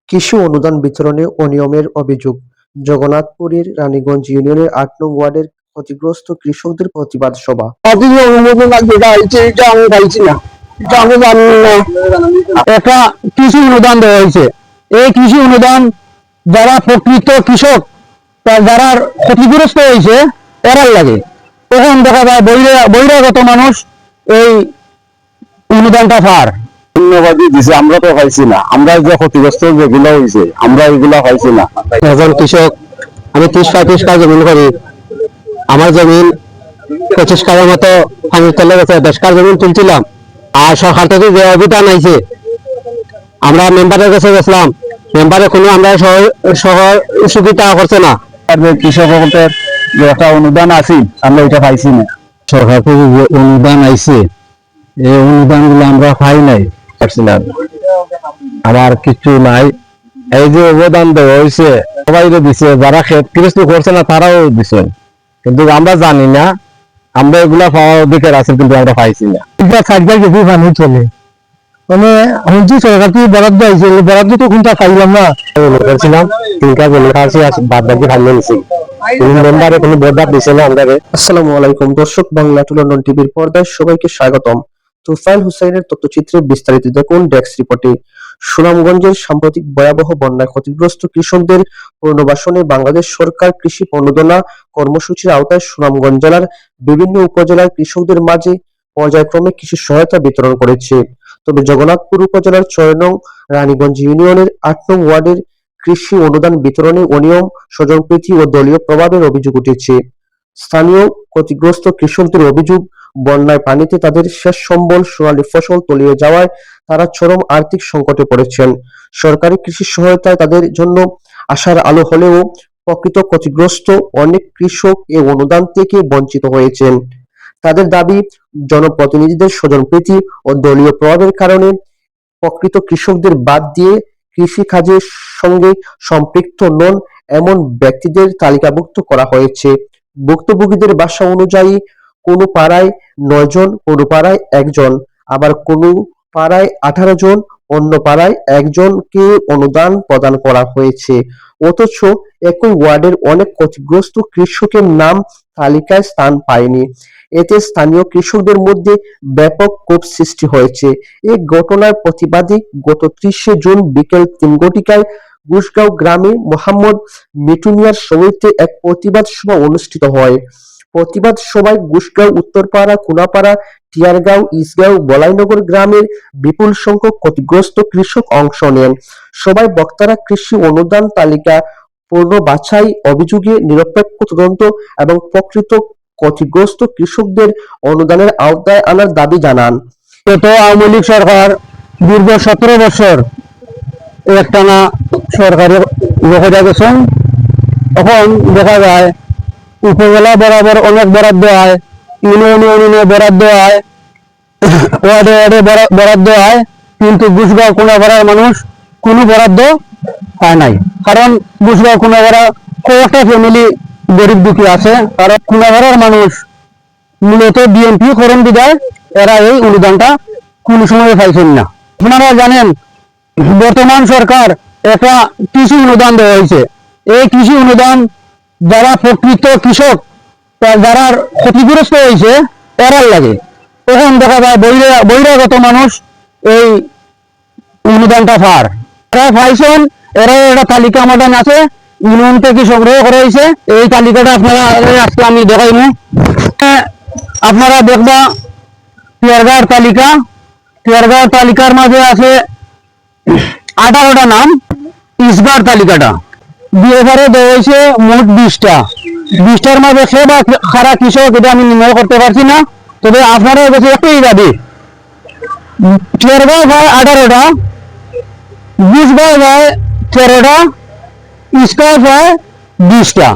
কৃষি অনুদান বিতরণে অনিয়মের অভিযোগ। জগন্নাথপুরের রানীগঞ্জ ইউনিয়নের ৮ নং ওয়ার্ডের ক্ষতিগ্রস্ত কৃষকদের প্রতিবাদ সভা। একটা কৃষি অনুদান দেওয়া হয়েছে। এই কৃষি অনুদান যারা প্রকৃত কৃষক যারা ক্ষতিগ্রস্ত হয়েছে এরার লাগে। তখন দেখা যায় বহিরাগত মানুষ এই অনুদানটা পার দিছে, আমরা তো পাইছি না। আমরা যে ক্ষতিগ্রস্ত যেগুলো হয়েছে আমরা এগুলা পাইছি না। একজন কৃষক, আমি 30-35 কাজ জমিন করি। আমার জমিন 25 কাজের মতো পানির তলে গেছে। 10 কাজ জমিন তুলছিলাম, আর সরকার থেকে যে অভিযান আইছে আমরা মেম্বারের কাছে গেছিলাম, মেম্বারে কোনো আমরা সহযোগিতা করছে না। কৃষকদের যে একটা অনুদান আছে আমরা এটা পাইছি না। সরকার থেকে যে অনুদান আইছে এই অনুদান গুলো আমরা পাই নাই, পারছি না। আবার কিছু নাই। এই যে অবদান দেওয়া হয়েছে সবাই দিছে, যারা ক্ষেত করছে না তারাও দিছে, কিন্তু আমরা জানি না। আমরা এগুলা পাওয়ার অধিকার আছে, কিন্তু আমরা পাইছি না। কিছু পানি চলে মানে হুঁচি সরকার থেকে বরাদ্দ আইছে, বরাদ্দ তো কোনটা পাইলাম না। করেছিলাম 3 কাজ আছে, বাদ বাকি ভালো নিছি। মেম্বারে কোনো বরাদ্দ দিছে না আমাদের। আসসালামু আলাইকুম দর্শক, বাংলা টু লন্ডন টিভির পর্দায় সবাইকে স্বাগতম। তুফাইল হুসাইনের তথ্যচিত্রে বিস্তারিত দেখুন ডেস্ক রিপোর্টে। সুনামগঞ্জের সাম্প্রতিক ভয়াবহ বন্যায় ক্ষতিগ্রস্ত কৃষকদের পুনর্বাসনে বাংলাদেশ সরকার কৃষি প্রণোদনা কর্মসূচির আওতায় সুনামগঞ্জ জেলার বিভিন্ন উপজেলার কৃষকদের মাঝে পর্যায়ক্রমে কৃষি সহায়তা বিতরণ করেছে। তবে জগন্নাথপুর উপজেলার 6 নং রানীগঞ্জ ইউনিয়নের 8 নং ওয়ার্ডের কৃষি অনুদান বিতরণে অনিয়ম, স্বজনপ্রীতি ও দলীয় প্রভাবের অভিযোগ উঠেছে। স্থানীয় ক্ষতিগ্রস্ত কৃষকদের অভিযোগ, বন্যায় পানিতে তাদের শেষ সম্বল সোনালী ফসল তলিয়ে যাওয়ায় তারা চরম আর্থিক সংকটে পড়েছেন। সরকারি কৃষি সহায়তায় তাদের জন্য আশার আলো হলেও প্রকৃত ক্ষতিগ্রস্ত অনেক কৃষক এই অনুদান থেকে বঞ্চিত হয়েছেন। তাদের দাবি, জনপ্রতিনিধিদের স্বজনপ্রীতি ও দলীয় প্রভাবের কারণে প্রকৃত কৃষকদের বাদ দিয়ে কৃষি কাজের সঙ্গে সম্পৃক্ত নন এমন ব্যক্তিদের তালিকাভুক্ত করা হয়েছে। ভুক্তভোগীদের ভাষা অনুযায়ী কোনো পাড়ায় 9 জন, কোনো পাড়ায় 1 জন, আবার কোনো পাড়ায় 18 জন, অন্য পাড়ায় 1 জনকে অনুদান প্রদান করা হয়েছে। অথচ একই ওয়ার্ডের অনেক ক্ষতিগ্রস্ত কৃষকের নাম তালিকায় স্থান পায়নি। এতে স্থানীয় কৃষকদের মধ্যে ব্যাপক ক্ষোভ সৃষ্টি হয়েছে। এই ঘটনার প্রতিবাদে গত 30 জুন বিকেল 3 ঘটিকায় ঘুষগাঁও গ্রামে মোহাম্মদ মিঠু মিয়ার সমিতিতে এক প্রতিবাদ সভা অনুষ্ঠিত হয়। প্রতিবাদ সভায় ঘুষগাঁও, উত্তরপাড়া, কুনাপাড়া, টিয়ারগাঁও, ইসগাঁও, বলাইনগর গ্রামের বিপুল সংখ্যক ক্ষতিগ্রস্ত কৃষক অংশ নেন। সভায় বক্তারা কৃষি অনুদান তালিকা পূর্ণ বাছাই, অভিযোগে নিরপেক্ষ তদন্ত এবং প্রকৃত ক্ষতিগ্রস্ত কৃষকদের অনুদানের আওতায় আনার দাবি জানান। গত আওয়ামী লীগ সরকার দীর্ঘ 17 বছর একটানা সরকারের লোকেরা গেছেন। এখন দেখা যায় উপজেলা বরাবর অনেক বরাদ্দ হয়, ইউনিয়নে বরাদ্দ হয়, ওয়ার্ডে ওয়ার্ডে বরাদ্দ হয়, কিন্তু ঘুষগাঁও কোনাপাড়ার মানুষ কোনো বরাদ্দ পায় নাই। কারণ ঘুষগাঁও কোনাপাড়া কয়েকটা ফ্যামিলি গরিব দুঃখী আছে, কারণ কোনাপাড়ার মানুষ মূলত বিএনপি করণ বিদায় এরা এই অনুদানটা কোন সময় পাইছেন না। আপনারা জানেন বর্তমান সরকার একটা কৃষি অনুদান দেওয়া হয়েছে। এই কৃষি অনুদান যারা প্রকৃত কৃষক যারা ক্ষতিগ্রস্ত হয়েছে এরার লাগে। তখন দেখা যায় বহিরাগত মানুষ এই অনুদানটা পার। এরা পাইছেন, এরা একটা তালিকা আমাদের আছে, ইউনিয়ন থেকে সংগ্রহ করা হয়েছে। এই তালিকাটা আপনারা আজকে আমি দেখাইনি। আপনারা দেখবা টিয়ারগাঁওর তালিকা, টিয়ারগাঁওর তালিকার মাঝে আছে 18টা নাম। ইসগাঁওর তালিকাটা বিএফআরে দেওয়া হয়েছে মোট 20টার মাঝে সে বা খারাপ কৃষক এটা আমি নির্ণয় করতে পারছি না। তবে আপনারা কাছে একটাই দাবি, টিয়ারগাঁও হয় 18টা, ঘুষগাঁও হয় 13টা, ইসগাঁও হয় 20টা।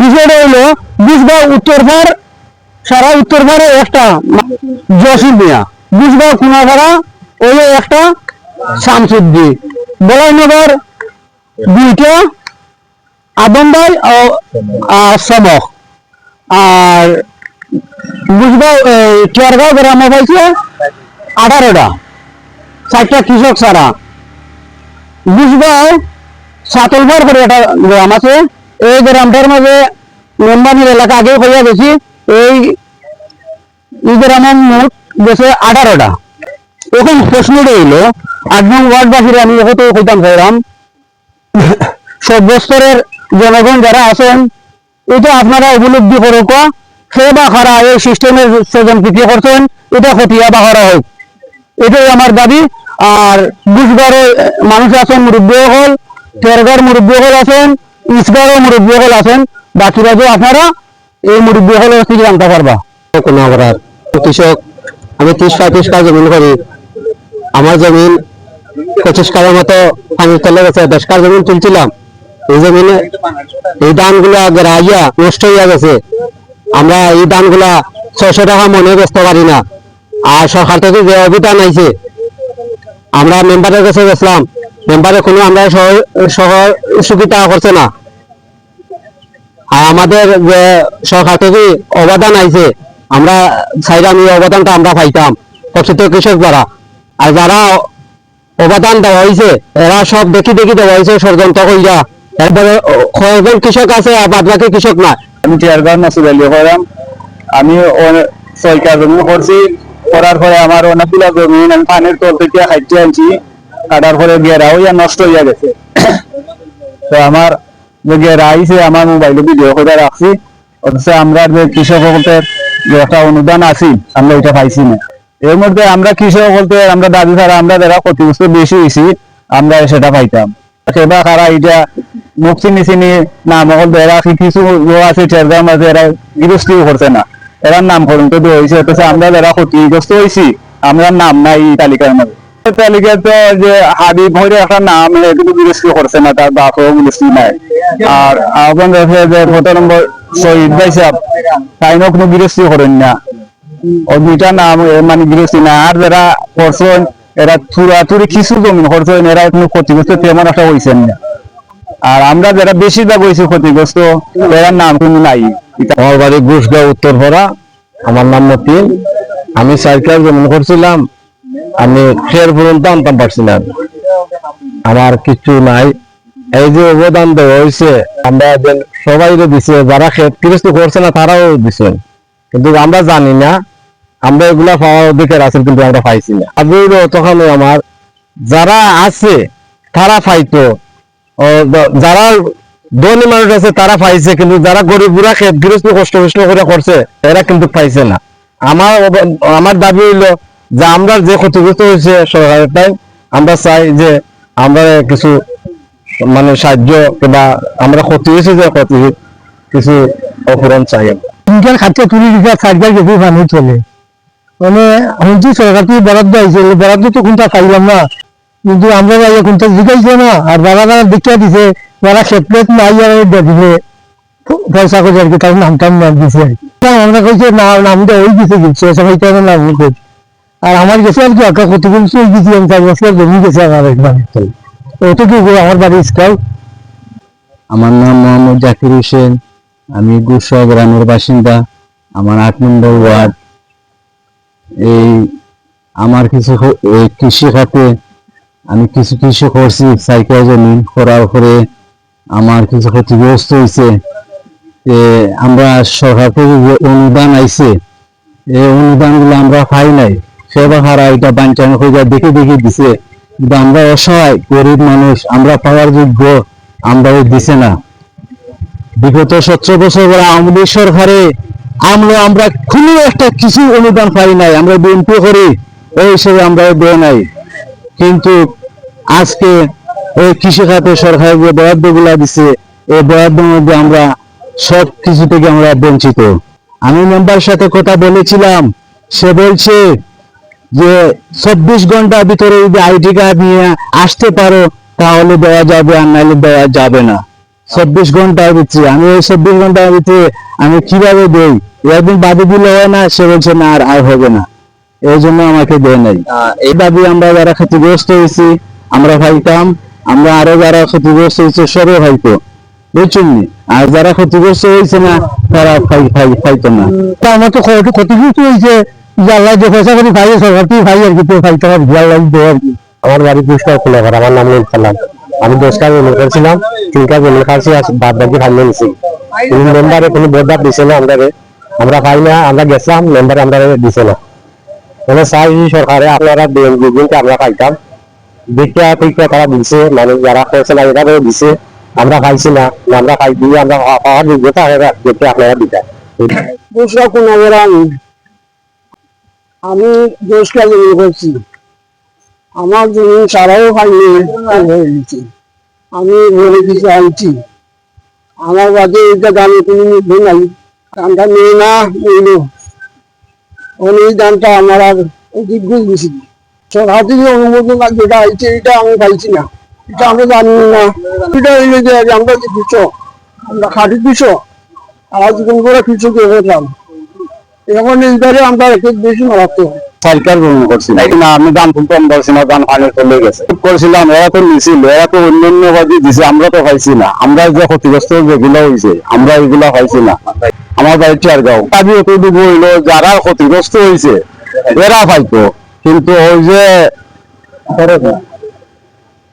বিষয়টা হইলো ঘুষগাঁও উত্তরপাড়, সারা উত্তরপাড়ে একটা জসিম মিয়া, ঘুষগাঁও কুনাপাড়া ওই একটা শামসুদ্দি, বলাইনগর 2টা আদম ভাই ও সমক, আর ঘুষগাঁও টিয়ারগাঁও গ্রামে পাইছে 18টা, 4টা কৃষক ছাড়া। ঘুষগাঁও সাতলবার করে একটা গ্রাম আছে, এই গ্রামটার মাঝে মেম্বানির এলাকা আগে হইয়া গেছি, এই গ্রামের মোট গেছে 18টা। এখন প্রশ্নটা হইলো 8 নং ওয়ার্ডবাসীরা আমি হয়তো কইতাম চাইলাম, সব স্তরের জনগণ যারা আছেন এটা আপনারা উপলব্ধি করুক, সে বা খারা এই সিস্টেমের সেজন কি করছেন এটা খতিয়া বা করা হোক, এটাই আমার দাবি। আর বুঝবারও মানুষ আছেন, মুরব্বী হল, তেরগার মুরব্বী হল আছেন, ইসগারও মুরব্বী হল আছেন, বাকিরা যে আপনারা এই মুরব্বী হলের থেকে জানতে পারবা। কোনো অপরাধ কৃষক, আমি 30-35 কাজ জমিন করি, আমার জমিন 25 কাজের মতো পানির তলে গেছে, 10 কাজ জমিন তুলছিলাম, এই জমিনে এই ধানগুলা গড়াইয়া নষ্ট হইয়া গেছে। আমরা এই ধানগুলা 600 টাকা মনে বেচতে পারি না। আর সরকার থেকে যে অভিযান আইছে, আমরা মেম্বারের কাছে গেছিলাম, মেম্বারে কোনো আমরা সহযোগিতা করছে না। আর আমাদের যে সরকার থেকে অবদান আইছে, আমরা চাইলাম এই অবদানটা আমরা পাইতাম প্রকৃত কৃষক দ্বারা। আর যারা অবদান দেওয়া হয়েছে এরা সব দেখি দেওয়া হয়েছে ষড়যন্ত্র কইরা। এরপরে কয়েকজন কৃষক আছে আর বাদ বাকি কৃষক না। আমি চেয়ারম্যান নাসির আলী হরাম, আমি 6 কাজ জমি করছি, করার পরে আমার অনেকগুলা জমিন আমি পানির তল থেকে হাইটে আনছি, কাটার পরে গেরা হইয়া নষ্ট হইয়া গেছে। তো আমার যে গেরা আইছে আমার মোবাইলে ভিডিও করে রাখছি, অথচ আমরা যে কৃষক বলতে যে একটা অনুদান আছে আমরা এটা পাইছি না। এর মধ্যে আমরা কৃষক বলতে আমরা দাবি ছাড়া আমরা যারা ক্ষতিগ্রস্ত বেশি হয়েছি আমরা সেটা পাইতাম। সেবা খারা এটা মুক্তি নিচিনি নাম হল এরা কিছু আছে চেরগাম আছে, এরা গৃহস্থিও করছে না, এরা নাম পর্যন্ত হয়েছে, অথচ আমরা যারা ক্ষতিগ্রস্ত হয়েছি আমরা নাম নাই এই তালিকার মধ্যে। তালিকায় তো যে হাবিব হয়ে একটা নাম কিন্তু গৃহস্থী করছে না, তার বাপও গৃহস্থী নাই। আর আহ্বান রয়েছে যে 14 নম্বর শহীদ ভাই সাহেব, তাইনও কোনো গৃহস্থী করেন না, ও 2টা নাম মানে গৃহস্থী না। আর যারা করছেন এরা থুরি কিছু জমিন করছেন, এরা কোনো ক্ষতিগ্রস্ত তেমন একটা হয়েছেন না। আর আমরা যারা বেশিরভাগ হয়েছি ক্ষতিগ্রস্ত এরা নাম কিন্তু নাই। আমার বাড়ি ঘুষগাঁও উত্তরপাড়া, আমার নাম মতিন। আমি 4 কাজ জমিন করছিলাম, আমি ফের পর্যন্ত আনতাম পারছি না, আমার কিছু নাই। এই যে অবদান দেওয়া হয়েছে আমরা সবাই দিছে, যারা ক্ষেত গৃহস্থ করছে না তারাও দিচ্ছেন, কিন্তু আমরা জানি না আমরা এগুলা পাওয়ার অধিকার আছে, কিন্তু আমরা পাইছি না। তখন আমার যারা আছে তারা পাইতো, যারা ধনী মানুষ আছে তারা পাইছে, কিন্তু যারা গরিব বুড়া ক্ষেত গৃহস্থ কষ্ট করে করছে এরা কিন্তু পাইছে না। আমার দাবি হইলো যে আমরা যে ক্ষতিগ্রস্ত হয়েছে সরকারের টাইম, আমরা চাই যে আমরা কিছু মানে সাহায্য কিংবা আমরা ক্ষতি হয়েছে যে ক্ষতি কিছু অপূরণ চাই। খাতে তুলি দিতে 4 কেজি পানি চলে, মানে হচ্ছে সরকার থেকে বরাদ্দ হয়েছে, বরাদ্দ তো কোনটা পাইলাম না, কিন্তু আমরা কোনটা জিজ্ঞাসা না। আর যারা দেখিয়া দিছে যারা ক্ষেত্রে নাই দিবে পয়সা করে আর কি, তার নাম দিছে আমরা কইছে নাম দেওয়া হয়ে গেছে, সবাই তো নাম কই। আর আমার গেছে আর কি একটা ক্ষতিগ্রস্ত হয়ে গেছি, আমি 4 বছর জমি গেছে আমার ওটুকু আমার বাড়ি স্কাল। আমার নাম মোহাম্মদ জাকির হোসেন, আমি গুসা গ্রামের বাসিন্দা, আমার 8 নম্বর ওয়ার্ড। এই আমার কিছু কৃষি খাতে আমি কিছু কৃষি করছি, সাইকেল জমি করার পরে আমার কিছু ক্ষতিগ্রস্ত হয়েছে। আমরা সরকার থেকে যে অনুদান আইছে এই অনুদান গুলো আমরা পাই নাই, সেবা হারা এটা বাঞ্চানো হয়ে দেখে দিছে, কিন্তু আমরা অসহায় গরিব মানুষ, আমরা পাওয়ার যোগ্য আমরাও দিছে না। বিগত 17 বছর পরে আওয়ামী লীগ সরকারে আমরা কোনো একটা কিছু অনুদান পাই নাই, আমরা বিএনপি করি ওই হিসেবে আমরা দেয় নাই। কিন্তু আজকে ওই কৃষি খাতে সরকার যে বরাদ্দ গুলা দিছে এই বরাদ্দের মধ্যে আমরা সব কিছু থেকে আমরা বঞ্চিত। আমি মেম্বারের সাথে কথা বলেছিলাম, সে বলছে যে 24 ঘন্টার ভিতরে যদি আইডি কার্ড নিয়ে আসতে পারো তাহলে দেওয়া যাবে, আর নাহলে দেওয়া যাবে না। 24 ঘন্টার ভিতরে আমি ওই 24 ঘন্টার ভিতরে আমি কিভাবে দেই, একদিন বাদে দিলে হয় না, সে বলছে না আর হবে না, এই জন্য আমাকে দেয় নাই। এই দাবি আমরা যারা ক্ষতিগ্রস্ত হয়েছি আমরা পাইতাম, আমরা আরো যারা ক্ষতিগ্রস্ত হয়েছে সবাই পাইতো, বুঝছেন। আর যারা ক্ষতিগ্রস্ত হয়েছে না তারা পাইতো না। আমার তো ক্ষতিগ্রস্ত হয়েছে যে আল্লাহ যে পয়সা করে ভাই সরকার থেকে ভাই আর কি পাইতে হবে, আল্লাহ দেয় আর কি। আমার বাড়ি পুরস্কার খোলা, আমার নাম সালাম। আমি 10 কাজ জমি করছিলাম, 3 কাজ জমি খাচ্ছি, আর বাদ বাকি ভালো নিছি। কোন মেম্বারে কোনো বদলাপ দিছে না আমরা পাই না, আমরা গেছিলাম মেম্বারে আমরা দিছে না। মানে চাই সরকারে আপনারা দিনকে আমরা পাইতাম, দেখতে ঠিক তারা দিছে, মানে যারা করছে না এটা করে দিছে, আমরা পাইছি না, আমরা পাই দিয়ে আমরা পাওয়ার যোগ্যতা দেখতে আপনারা দিতেন। দোষরা কোন আমি 10 কাজ জমি করছি, আমার জমি সারাও পাইনি, আমি বলে কিছু আনছি, আমার বাদে এটা দামে কোনো নির্ভর নাই, দামটা নেই না বললো এই দামটা আমার আর অধিক গুণ বেশি। সরকার থেকে অনুমোদন যেটা আইছে এটা আমি পাইছি না, এটা আমরা জানি না। এটা হইলে যে আমরা যে কৃষক, আমরা খাঁটি কৃষক, আর জীবন করে কৃষক হলাম, এখন এইবারে আমরা একটু বেশি মারাত্মক সরকার গ্রহণ করছি না। আমি দাম খুব কম করছি না, দাম পানি চলে গেছে করছিলাম, এরা তো নিছিল, এরা তো অন্যান্য বাদী দিছে, আমরা তো পাইছি না। আমরা যে ক্ষতিগ্রস্ত যেগুলো হয়েছে আমরা এগুলা পাইছি না। আমার বাড়ি টিয়ারগাঁও, আমি এতটুকু হইলো যারা ক্ষতিগ্রস্ত হয়েছে এরা পাইতো, কিন্তু ওই যে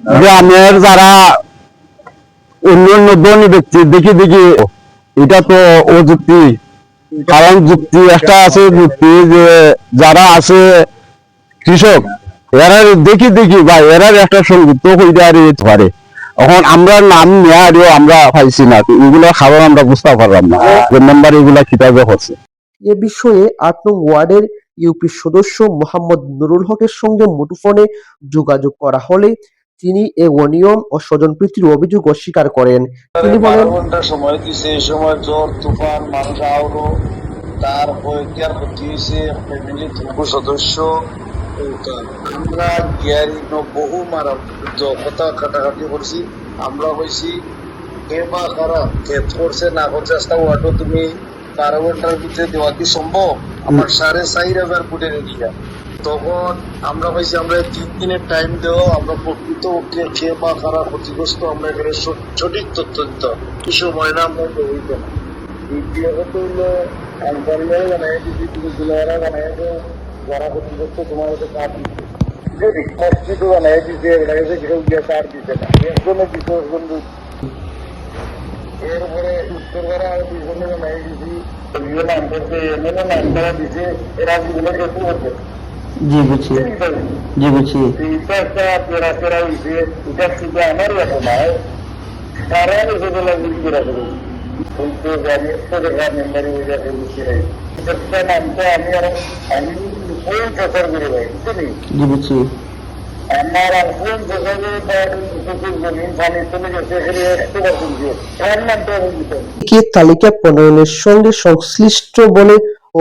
গ্রামের যারা অন্যান্য ধনী ব্যক্তি দেখি দেখি, এটা তো অযুক্তি। কারণ যুক্তি একটা আছে, যুক্তি যে যারা আছে কৃষক এরা দেখি দেখি বা এরার একটা সঙ্গীত হইতে পারে। এখন আমরা নাম নেওয়ারও আমরা পাইছি না, এগুলো খাবার আমরা বুঝতে পারলাম না মেম্বার এগুলা কিতাবে হচ্ছে। এ বিষয়ে 8 নং ওয়ার্ডের ইউপি সদস্য মোহাম্মদ নুরুল হকের সঙ্গে মুঠোফোনে যোগাযোগ করা হলে তিনি এ অনিয়ম ও স্বজনপ্রীতির অভিযোগ অস্বীকার করেন। তিনি বলেন, 12 ঘন্টা সময় দিছে, এই সময় জ্বর তুফান মানুষ আউরো তার হইয়ার ক্ষতি হয়েছে, ফ্যামিলি 3 সদস্য। আমরা গিয়ারি বহু মারা কথা কাটাকাটি করছি, আমরা হয়েছি কে বা কারা ক্ষেত করছে না করছে, আস্তা ওয়াটো তুমি 12 ঘন্টার ভিতরে দেওয়া কি সম্ভব? আমার 4,500 ফুটে রেডিয়া। তখন আমরা হয়েছি আমরা 3 দিনের টাইম দেওয়া, আমরা প্রকৃত কে বা কারা ক্ষতিগ্রস্ত আমরা এখানে সঠিক তথ্য দিতে হবে। কি সময় না আমরা হইতে না দ্বিতীয়ত হইলো আনসারিয়ারা জানাই দিচ্ছি, তুমি জুলাইরা জানাই যে যারা ক্ষতিগ্রস্ত তোমার কাছে কার্ড দিচ্ছে, যদি মসজিদও জানাই দিচ্ছে, এটা কাছে কেউ গিয়ে কার্ড দিচ্ছে না, একজনের দিচ্ছে বন্ধু। এরপরে উত্তরপাড়া আর 2 জনে জানাই দিচ্ছি, নাম করছে এমএলএ নাম করা দিচ্ছে, এরা যেগুলো কেটে করবে। জি বুঝছি, জি বুঝছি। এটা একটা তেরা হয়েছে, এটা শুধু আমারই এত নয়, তারা এসেগুলো বুঝতে রাখবে বলতে জানি মেম্বারি হয়ে যাবে বুঝতে রাখি। একটা নামটা আমি কোন প্রচার করে ভাই বুঝলি, জি বুঝছি। আমার আর কোন প্রচারে জমিন পানি চলে গেছে, এখানে 100% দিয়ে এর নামটা বুঝতে কে তালিকা প্রণয়নের সঙ্গে সংশ্লিষ্ট বলে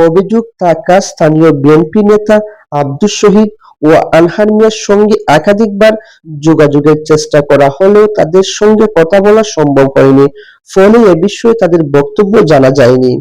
অভিযোগ থাকা স্থানীয় বিএনপি নেতা আব্দুস শহীদ ও আনহার মিয়ার সঙ্গে একাধিকবার যোগাযোগের চেষ্টা করা হলেও তাদের সঙ্গে কথা বলা সম্ভব হয়নি, ফলে এ বিষয়ে তাদের বক্তব্য জানা যায়নি।